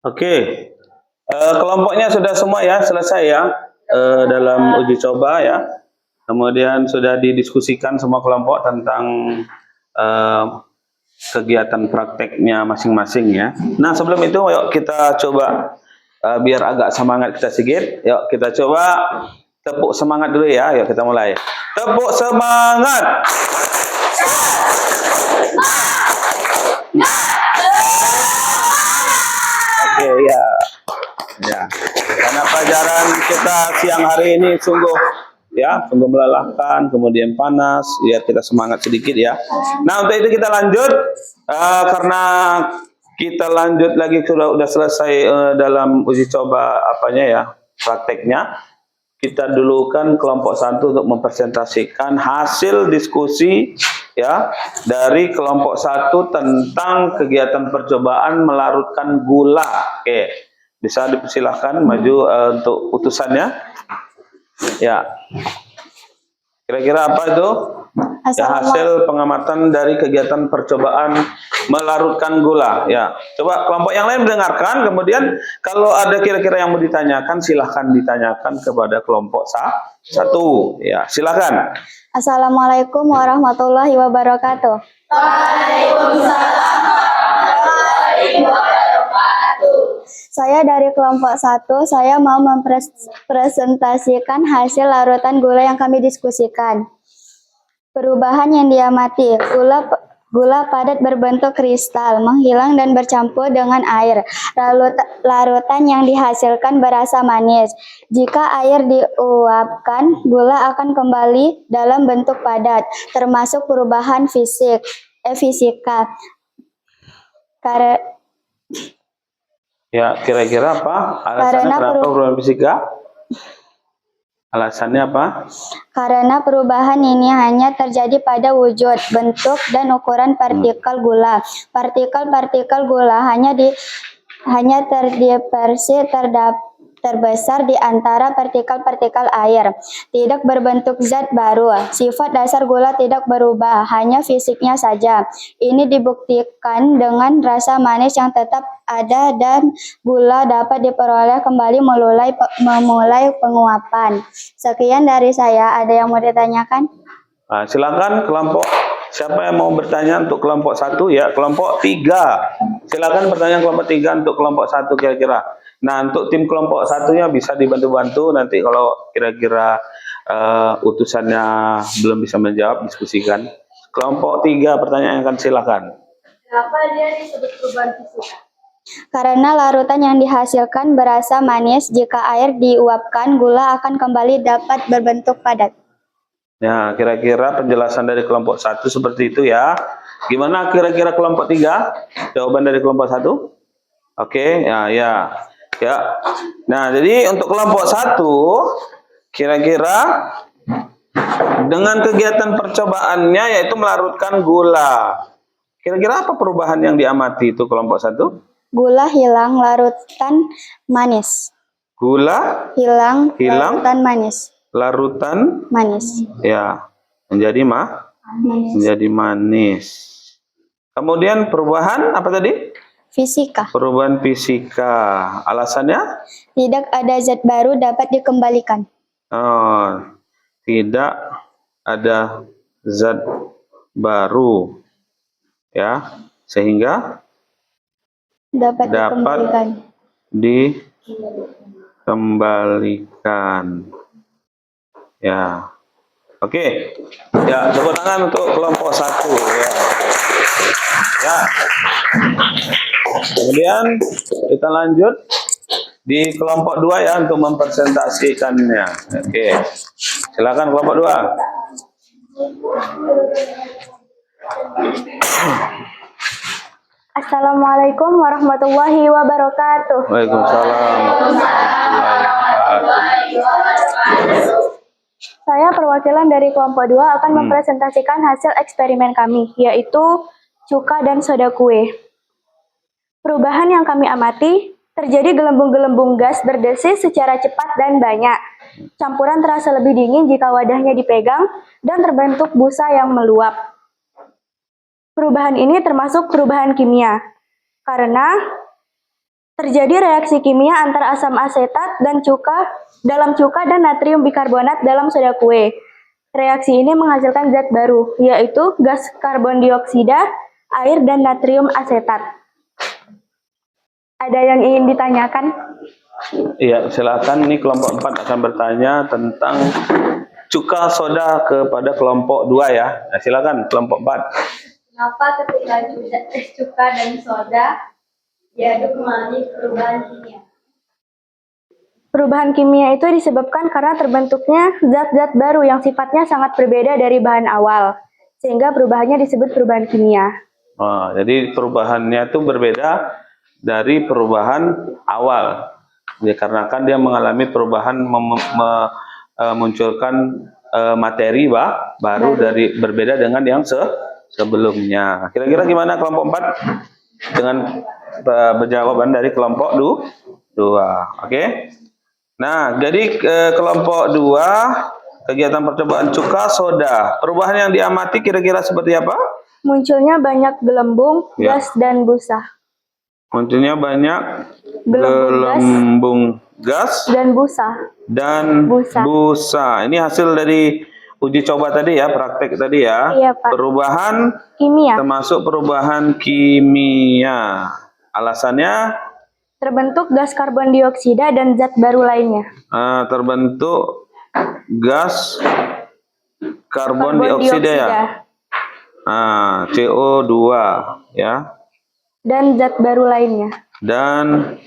Oke, kelompoknya sudah semua ya, selesai ya dalam uji coba ya. Kemudian sudah didiskusikan semua kelompok tentang kegiatan prakteknya masing-masing ya. Nah sebelum itu, yuk kita coba biar agak semangat kita sedikit. Yuk kita coba tepuk semangat dulu ya. Yuk kita mulai. Tepuk semangat. Oke ya. Ya. Karena pelajaran kita siang hari ini sungguh melelahkan, kemudian panas, ya kita semangat sedikit ya. Nah untuk itu kita lanjut, karena kita lanjut lagi sudah selesai dalam uji coba prakteknya. Kita dulukan kelompok 1 untuk mempresentasikan hasil diskusi ya dari kelompok 1 tentang kegiatan percobaan melarutkan gula. Oke, bisa dipersilahkan maju untuk utusannya. Ya, kira-kira apa itu? Ya, hasil pengamatan dari kegiatan percobaan melarutkan gula. Ya, coba kelompok yang lain mendengarkan. Kemudian kalau ada kira-kira yang mau ditanyakan, silahkan ditanyakan kepada kelompok 1. Ya, silahkan. Assalamualaikum warahmatullahi wabarakatuh. Waalaikumsalam warahmatullahi wabarakatuh. Saya dari kelompok 1, saya mau mempresentasikan hasil larutan gula yang kami diskusikan. Perubahan yang diamati, gula padat berbentuk kristal, menghilang dan bercampur dengan air. Larutan yang dihasilkan berasa manis. Jika air diuapkan, gula akan kembali dalam bentuk padat, termasuk perubahan fisika. Ya, kira-kira apa alasannya kenapa perubahan fisika? Alasannya apa? Karena perubahan ini hanya terjadi pada wujud, bentuk, dan ukuran partikel gula. Partikel-partikel gula hanya terdispersi terbesar di antara partikel-partikel air. Tidak berbentuk zat baru. Sifat dasar gula tidak berubah, hanya fisiknya saja. Ini dibuktikan dengan rasa manis yang tetap ada dan gula dapat diperoleh kembali memulai penguapan. Sekian dari saya. Ada yang mau ditanyakan? Nah, silakan kelompok. Siapa yang mau bertanya untuk kelompok 1 ya? Kelompok 3. Silakan pertanyaan kelompok 3 untuk kelompok 1 kira-kira. Nah, untuk tim kelompok 1-nya bisa dibantu-bantu nanti kalau kira-kira utusannya belum bisa menjawab, diskusikan. Kelompok 3 pertanyaan akan silakan. Kenapa dia disebut perubahan fisika? Karena larutan yang dihasilkan berasa manis, jika air diuapkan, gula akan kembali dapat berbentuk padat. Ya, kira-kira penjelasan dari kelompok 1 seperti itu ya. Gimana kira-kira kelompok 3? Jawaban dari kelompok 1? Oke, ya. Nah, jadi untuk kelompok 1, kira-kira dengan kegiatan percobaannya yaitu melarutkan gula. Kira-kira apa perubahan yang diamati itu kelompok 1? Gula hilang, larutan manis. Gula hilang, larutan manis. Larutan manis. Ya, menjadi menjadi manis. Kemudian perubahan apa tadi? Fisika. Perubahan fisika. Alasannya? Tidak ada zat baru dapat dikembalikan. Oh, tidak ada zat baru. Ya, sehingga dapat dikembalikan. Ya. Oke. Ya, tepuk tangan untuk kelompok 1 ya. Ya. Kemudian kita lanjut di kelompok 2 ya untuk mempresentasikannya. Oke. Silakan kelompok 2. Assalamualaikum warahmatullahi wabarakatuh. Waalaikumsalam warahmatullahi wabarakatuh. Saya perwakilan dari kelompok 2 akan mempresentasikan hasil eksperimen kami, yaitu cuka dan soda kue. Perubahan yang kami amati, terjadi gelembung-gelembung gas berdesis secara cepat dan banyak. Campuran terasa lebih dingin jika wadahnya dipegang dan terbentuk busa yang meluap. Perubahan ini termasuk perubahan kimia, karena Terjadi reaksi kimia antara asam asetat dan dalam cuka dan natrium bikarbonat dalam soda kue. Reaksi ini menghasilkan zat baru, yaitu gas karbon dioksida, air, dan natrium asetat. Ada yang ingin ditanyakan? Iya, silakan. Ini kelompok 4 akan bertanya tentang cuka soda kepada kelompok 2 ya. Nah, silakan kelompok 4. Kenapa ketika cuka dan soda diaduk mengalami perubahan kimia? Perubahan kimia itu disebabkan karena terbentuknya zat-zat baru yang sifatnya sangat berbeda dari bahan awal, sehingga perubahannya disebut perubahan kimia. Oh, jadi perubahannya itu berbeda dari perubahan awal. Dikarenakan dia mengalami perubahan memunculkan materi baru dari berbeda dengan yang sebelumnya. Kira-kira gimana kelompok 4 dengan berjawaban dari kelompok 2? Oke. Nah, jadi kelompok 2 kegiatan percobaan cuka soda. Perubahan yang diamati kira-kira seperti apa? Munculnya banyak gelembung, Ya. gas, dan busa. Munculnya banyak Gelembung gas dan busa. dan Busa. busa. Ini hasil dari uji coba tadi ya, praktek tadi ya. Iya, Pak. Perubahan Kimia. termasuk perubahan kimia. Alasannya Terbentuk gas karbon dioksida dan zat baru lainnya. terbentuk gas karbon dioksida ya. CO2 ya. Dan zat baru lainnya. Dan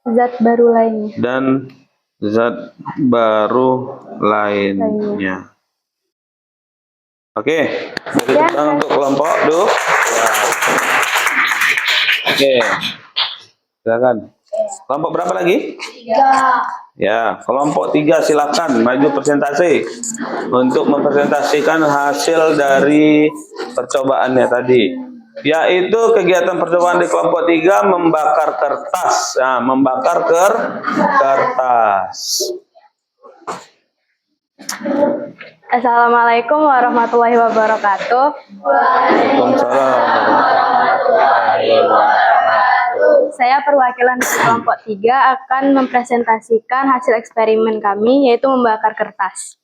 Zat baru lainnya. zat baru lainnya. Oke, beri tepuk tangan untuk kelompok 2. Oke, silakan. Kelompok berapa lagi? 3. Ya, kelompok 3 silakan maju presentasi untuk mempresentasikan hasil dari percobaannya tadi. Yaitu kegiatan percobaan di kelompok 3 membakar kertas. Nah, membakar kertas. Assalamualaikum warahmatullahi wabarakatuh. Waalaikumsalam. Saya perwakilan dari kelompok 3 akan mempresentasikan hasil eksperimen kami, yaitu membakar kertas.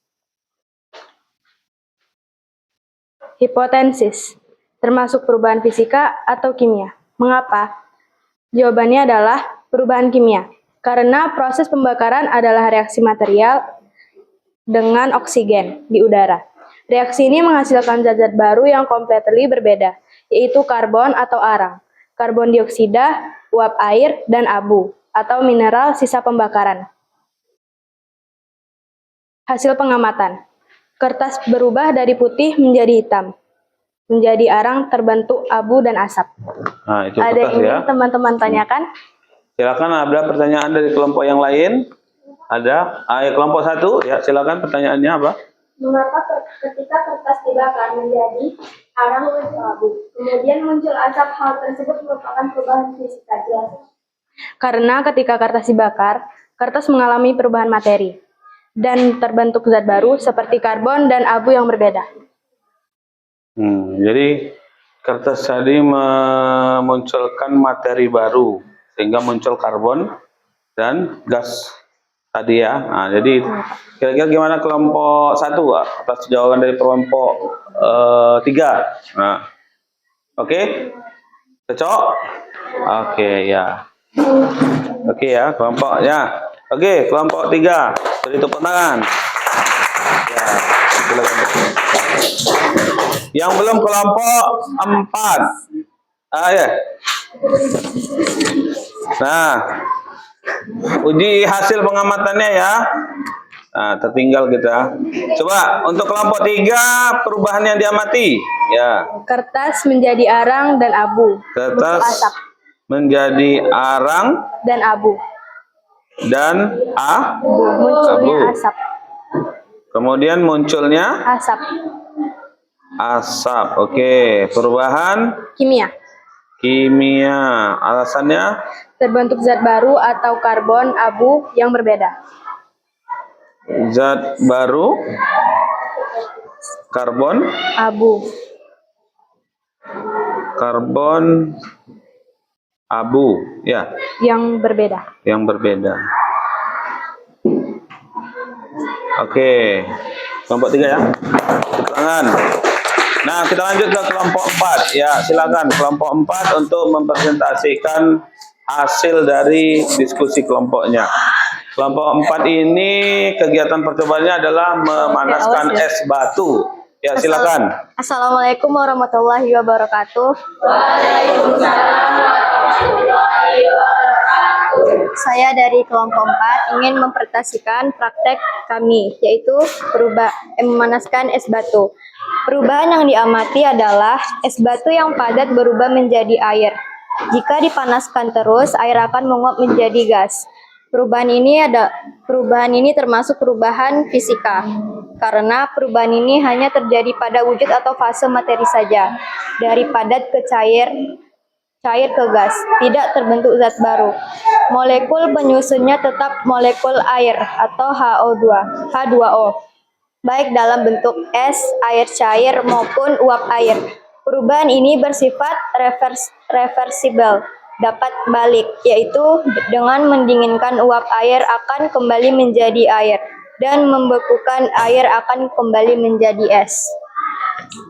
Hipotesis, termasuk perubahan fisika atau kimia. Mengapa? Jawabannya adalah perubahan kimia. Karena proses pembakaran adalah reaksi material dengan oksigen di udara. Reaksi ini menghasilkan zat-zat baru yang completely berbeda, yaitu karbon atau arang, karbon dioksida, uap air, dan abu, atau mineral sisa pembakaran. Hasil pengamatan. Kertas berubah dari putih menjadi hitam. Menjadi arang terbentuk abu dan asap. Nah, itu Ada kertas yang ya. ingin teman-teman tanyakan? Silakan, ada pertanyaan dari kelompok yang lain? Ada? Kelompok 1, ya silakan, pertanyaannya apa? Mengapa ketika kertas dibakar menjadi arang muncul abu, kemudian muncul asap, hal tersebut merupakan perubahan fisika jelas? Karena ketika kertas dibakar, kertas mengalami perubahan materi dan terbentuk zat baru seperti karbon dan abu yang berbeda. Jadi kertas tadi memunculkan materi baru sehingga muncul karbon dan gas tadi ya. Nah, jadi kira-kira gimana kelompok 1 atas jawaban dari kelompok 3? Nah, oke, cocok? Oke ya. Oke ya kelompoknya. Oke, kelompok 3 beri tepuk tangan. Ya, silakan. Yang belum kelompok 4. Ya. Nah, uji hasil pengamatannya ya. Nah, tertinggal kita. Coba untuk kelompok 3 perubahan yang diamati. Ya. Kertas menjadi arang dan abu. Kertas asap. Menjadi arang Dan abu. Dan Munculnya abu. asap. Kemudian munculnya Asap. asap. Oke, perubahan Kimia. kimia. Alasannya Terbentuk zat baru atau karbon abu yang berbeda. zat baru karbon Abu. karbon abu, ya, Yang berbeda. yang berbeda. Oke, kelompok 3 ya. Tepuk tangan. Nah, kita lanjut ke kelompok 4. Ya, silakan kelompok 4 untuk mempresentasikan hasil dari diskusi kelompoknya. Kelompok 4 ini kegiatan percobaannya adalah memanaskan es batu. Ya, silakan. Assalamualaikum warahmatullahi wabarakatuh. Saya dari kelompok 4 ingin mempresentasikan praktek kami, yaitu memanaskan es batu. Perubahan yang diamati adalah es batu yang padat berubah menjadi air. Jika dipanaskan terus, air akan menguap menjadi gas. Perubahan ini termasuk perubahan fisika, karena perubahan ini hanya terjadi pada wujud atau fase materi saja, dari padat ke cair ke gas, tidak terbentuk zat baru. Molekul penyusunnya tetap molekul air atau H2O, baik dalam bentuk es, air cair, maupun uap air. Perubahan ini bersifat reversibel, dapat balik, yaitu dengan mendinginkan uap air akan kembali menjadi air, dan membekukan air akan kembali menjadi es.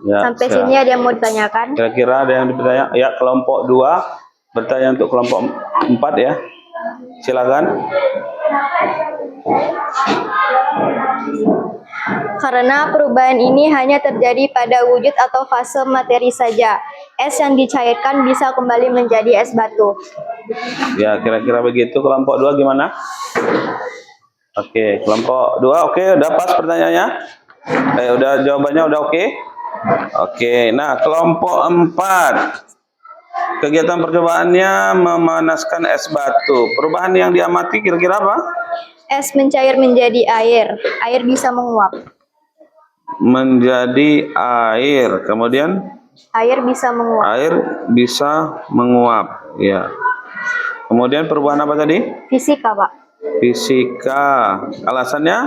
Ya, Sampai sini ada yang mau ditanyakan? Kira-kira ada yang bertanya? Ya, kelompok 2 bertanya untuk kelompok 4 ya. Silakan. Karena perubahan ini hanya terjadi pada wujud atau fase materi saja, es yang dicairkan bisa kembali menjadi es batu. Ya, kira-kira begitu. Kelompok 2 gimana? Oke, kelompok 2 oke, udah pas pertanyaannya? Udah jawabannya udah oke? Oke, nah kelompok 4. Kegiatan percobaannya memanaskan es batu. Perubahan yang diamati kira-kira apa? Es mencair menjadi air, air bisa menguap. Menjadi air, kemudian Air bisa menguap. air bisa menguap, ya. Kemudian perubahan apa tadi? Fisika, Pak. Fisika. Alasannya?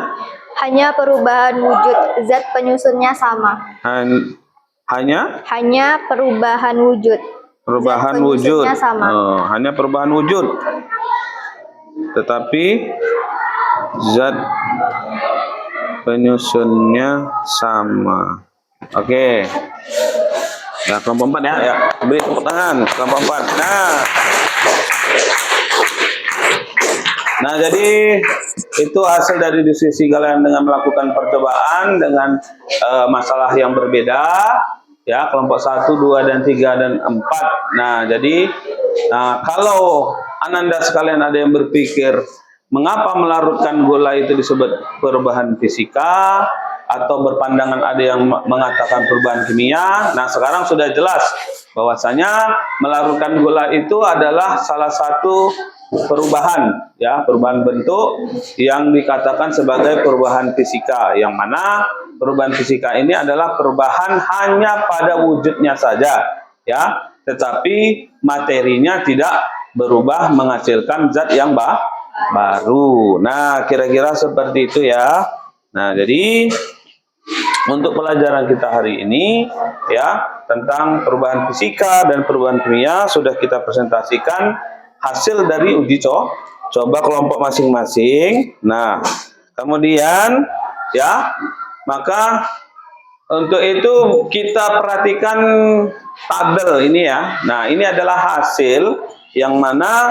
Hanya perubahan wujud, zat penyusunnya sama. Hanya perubahan wujud. perubahan Zat wujud. penyusunnya sama. Hanya perubahan wujud. Tetapi zat penyusunnya sama. Oke. Nah, kelompok 4 ya. Ya, beri tepuk tangan kelompok 4. Nah, jadi itu hasil dari diskusi kalian dengan melakukan percobaan dengan masalah yang berbeda, ya, kelompok 1, 2, dan 3, dan 4. Nah, jadi kalau Ananda sekalian ada yang berpikir mengapa melarutkan gula itu disebut perubahan fisika, atau berpandangan ada yang mengatakan perubahan kimia, nah sekarang sudah jelas bahwasanya melarutkan gula itu adalah salah satu perubahan, ya, perubahan bentuk yang dikatakan sebagai perubahan fisika, yang mana perubahan fisika ini adalah perubahan hanya pada wujudnya saja, ya, tetapi materinya tidak berubah menghasilkan zat yang baru. Nah, kira-kira seperti itu ya. Nah, jadi untuk pelajaran kita hari ini, ya, tentang perubahan fisika dan perubahan kimia sudah kita presentasikan hasil dari uji coba kelompok masing-masing. Nah, kemudian, ya, maka untuk itu kita perhatikan tabel ini ya. Nah, ini adalah hasil yang mana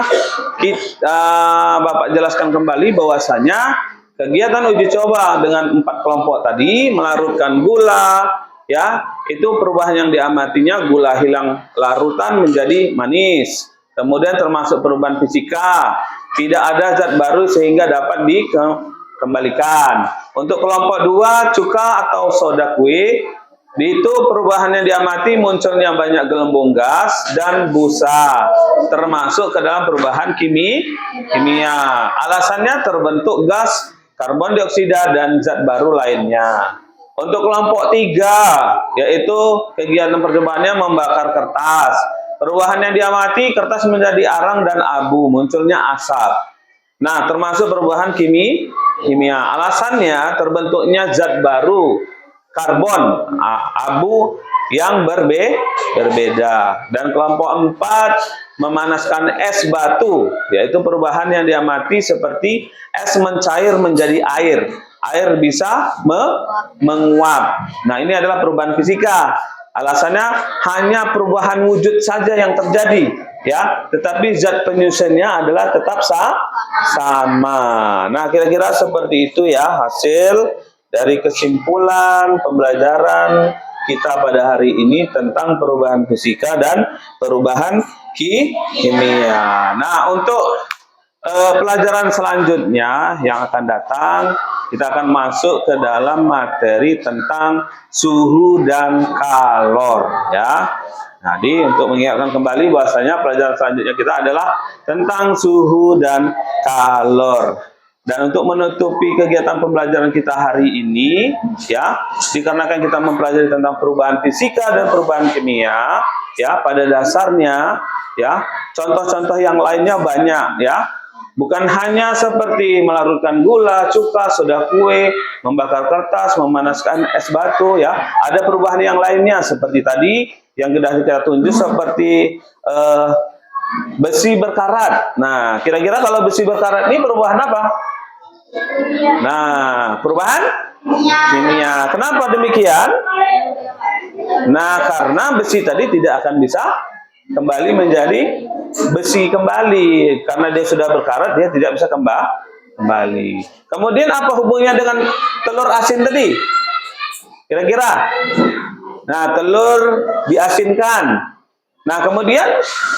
Bapak jelaskan kembali bahwasanya kegiatan uji coba dengan 4 kelompok tadi melarutkan gula, ya, itu perubahan yang diamatinya gula hilang larutan menjadi manis. Kemudian termasuk perubahan fisika, tidak ada zat baru sehingga dapat dikembalikan. Untuk kelompok 2 cuka atau soda kue, itu perubahan yang diamati munculnya banyak gelembung gas dan busa, termasuk ke dalam perubahan kimia. Alasannya terbentuk gas, karbon dioksida, dan zat baru lainnya. Untuk kelompok 3, yaitu kegiatan percobaannya membakar kertas. Perubahan yang diamati, kertas menjadi arang dan abu, munculnya asap. Nah, termasuk perubahan kimia. Alasannya terbentuknya zat baru, karbon, abu, yang berbeda. Dan kelompok 4 memanaskan es batu, yaitu perubahan yang diamati seperti es mencair menjadi air. Air bisa menguap. Nah, ini adalah perubahan fisika. Alasannya hanya perubahan wujud saja yang terjadi, ya, tetapi zat penyusunnya adalah tetap sama. Nah, kira-kira seperti itu ya hasil dari kesimpulan pembelajaran kita pada hari ini tentang perubahan fisika dan perubahan kimia. Nah, untuk pelajaran selanjutnya yang akan datang, kita akan masuk ke dalam materi tentang suhu dan kalor, ya. Jadi untuk mengingatkan kembali bahwasanya pelajaran selanjutnya kita adalah tentang suhu dan kalor. Dan untuk menutupi kegiatan pembelajaran kita hari ini, ya, dikarenakan kita mempelajari tentang perubahan fisika dan perubahan kimia, ya, pada dasarnya, ya, contoh-contoh yang lainnya banyak, ya. Bukan hanya seperti melarutkan gula, cuka, soda kue, membakar kertas, memanaskan es batu, ya. Ada perubahan yang lainnya seperti tadi yang sudah kita tunjuk seperti besi berkarat. Nah, kira-kira kalau besi berkarat ini perubahan apa? Nah, perubahan kimia. Kenapa demikian? Nah, karena besi tadi tidak akan bisa kembali menjadi besi kembali, karena dia sudah berkarat, dia tidak bisa kembali. Kemudian apa hubungannya dengan telur asin tadi? Kira-kira? Nah, telur diasinkan. Nah, kemudian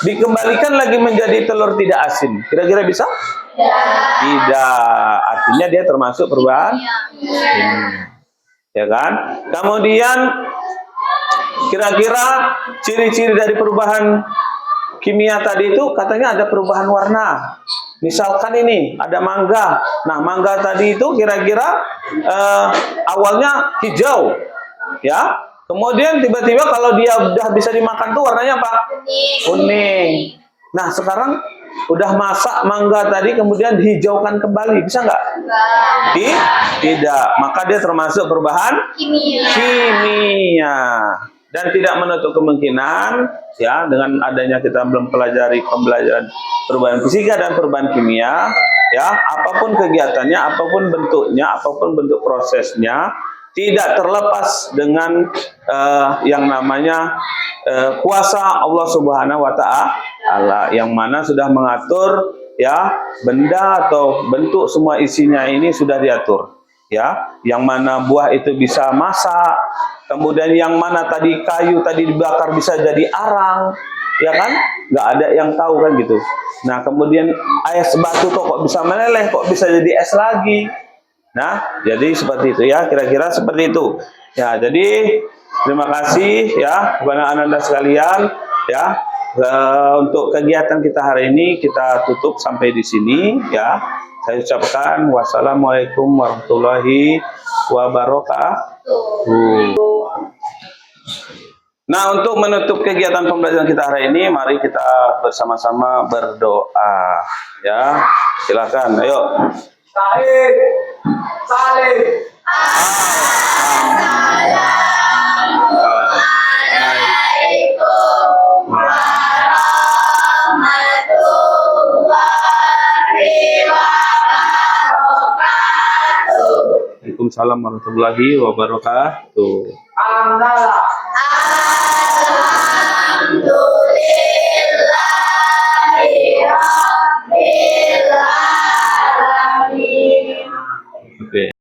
dikembalikan lagi menjadi telur tidak asin. Kira-kira bisa? Tidak. Artinya dia termasuk perubahan kimia. Ya kan? Kemudian kira-kira ciri-ciri dari perubahan kimia tadi itu katanya ada perubahan warna. Misalkan ini ada mangga. Nah, mangga tadi itu kira-kira awalnya hijau, ya. Kemudian tiba-tiba kalau dia udah bisa dimakan tuh warnanya apa? Kuning. Nah, sekarang udah masak mangga tadi kemudian dihijaukan kembali, bisa nggak? Tidak. Maka dia termasuk perubahan kimia. Dan tidak menutup kemungkinan, ya, dengan adanya kita belum pelajari pembelajaran perubahan fisika dan perubahan kimia, ya, apapun kegiatannya, apapun bentuknya, apapun bentuk prosesnya, tidak terlepas dengan yang namanya kuasa Allah Subhanahu wa Ta'ala, yang mana sudah mengatur, ya, benda atau bentuk semua isinya ini sudah diatur, ya, yang mana buah itu bisa masak, kemudian yang mana tadi kayu tadi dibakar bisa jadi arang, ya kan? Nggak ada yang tahu kan gitu. Nah, kemudian es batu kok bisa meleleh, kok bisa jadi es lagi. Nah, jadi seperti itu ya, kira-kira seperti itu. Ya, jadi terima kasih ya kepada anak-anak sekalian, ya. Untuk kegiatan kita hari ini kita tutup sampai di sini, ya. Saya ucapkan wassalamualaikum warahmatullahi wabarakatuh. Nah, untuk menutup kegiatan pembelajaran kita hari ini, mari kita bersama-sama berdoa, ya. Silakan, ayo. Salih. Assalamualaikum warahmatullahi wabarakatuh. Waalaikumsalam warahmatullahi wabarakatuh. Alhamdulillahirabbil alamin. Oke.